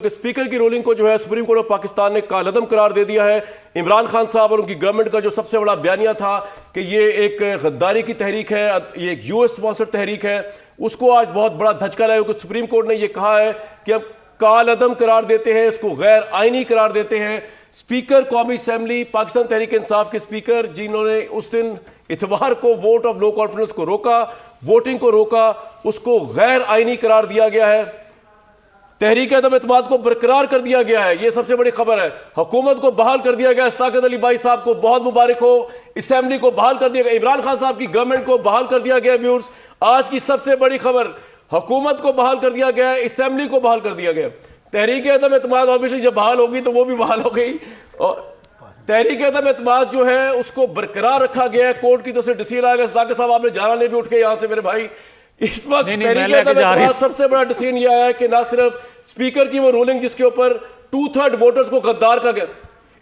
Speaker की ruling को जो है सुप्रीम कोर्ट ऑफ पाकिस्तान ने कालअदम करार दे दिया है। इमरान खान साहब और उनकी गवर्नमेंट का जो सबसे बड़ा बयानिया था कि ये एक गद्दारी की तहरीक है, ये एक यूएस स्पॉन्सर्ड तहरीक है, उसको आज बहुत बड़ा धचका लगा क्योंकि सुप्रीम कोर्ट ने ये कहा है कि हम कालअदम करार देते हैं, इसको गैर आईनी करार देते हैं। स्पीकर कौमी असेंबली पाकिस्तान तहरीक इंसाफ के स्पीकर जिन्होंने उस दिन इतवार को वोट ऑफ नो कॉन्फिडेंस को रोका, वोटिंग को रोका, उसको गैर आईनी करार दिया गया है। तहरीक अदम एतमाद को बरकरार कर दिया गया है, यह सबसे बड़ी खबर है। हुकूमत को बहाल कर दिया गया। इस्ताकत अली भाई साहब को बहुत मुबारक हो। असेंबली को बहाल कर दिया गया, इमरान खान साहब की गवर्नमेंट को बहाल कर दिया गया। व्यूअर्स, आज की सबसे बड़ी खबर, हुकूमत को बहाल कर दिया गया है, असेंबली को बहाल कर दिया गया। तहरीक अदम एतमाद ऑब्वियसली जब बहाल होगी तो वो भी बहाल हो गई और तहरीक अदम एतमाद जो है उसको बरकरार रखा गया है। कोर्ट की तरफ से डिसीजन आएगा। इस्ताकत साहब आपने जाना नहीं भी उठ के यहां से मेरे भाई, इस वक्त सबसे बड़ा डिसीजन यह आया है कि ना सिर्फ स्पीकर की वो रूलिंग जिसके ऊपर 2/3 वोटर्स को गद्दार का गया,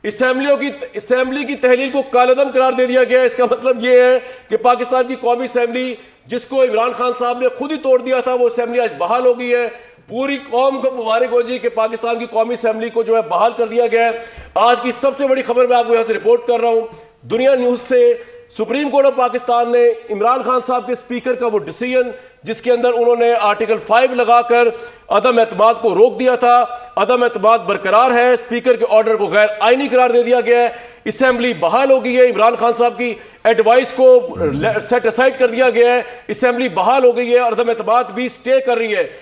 असेंबली की तहलील को कालअदम करार दे दिया गया। इसका मतलब यह है कि पाकिस्तान की कौमी असेंबली जिसको इमरान खान साहब ने खुद ही तोड़ दिया था, वो असेंबली आज बहाल हो गई है। पूरी कौम को मुबारक हो जी कि पाकिस्तान की कौमी असेंबली को जो है बहाल कर दिया गया है। आज की सबसे बड़ी खबर मैं आपको यहां से रिपोर्ट कर रहा हूं दुनिया न्यूज से। सुप्रीम कोर्ट ऑफ पाकिस्तान ने इमरान खान साहब के स्पीकर का वो डिसीजन जिसके अंदर उन्होंने आर्टिकल 5 लगाकर अदम एतमाद को रोक दिया था, अदम एतमाद बरकरार है, स्पीकर के ऑर्डर को गैर आईनी करार दे दिया गया है, असेंबली बहाल हो गई है, इमरान खान साहब की एडवाइस को सेट असाइड कर दिया गया है, असेंबली बहाल हो गई है और अदम एतमाद भी स्टे कर रही है।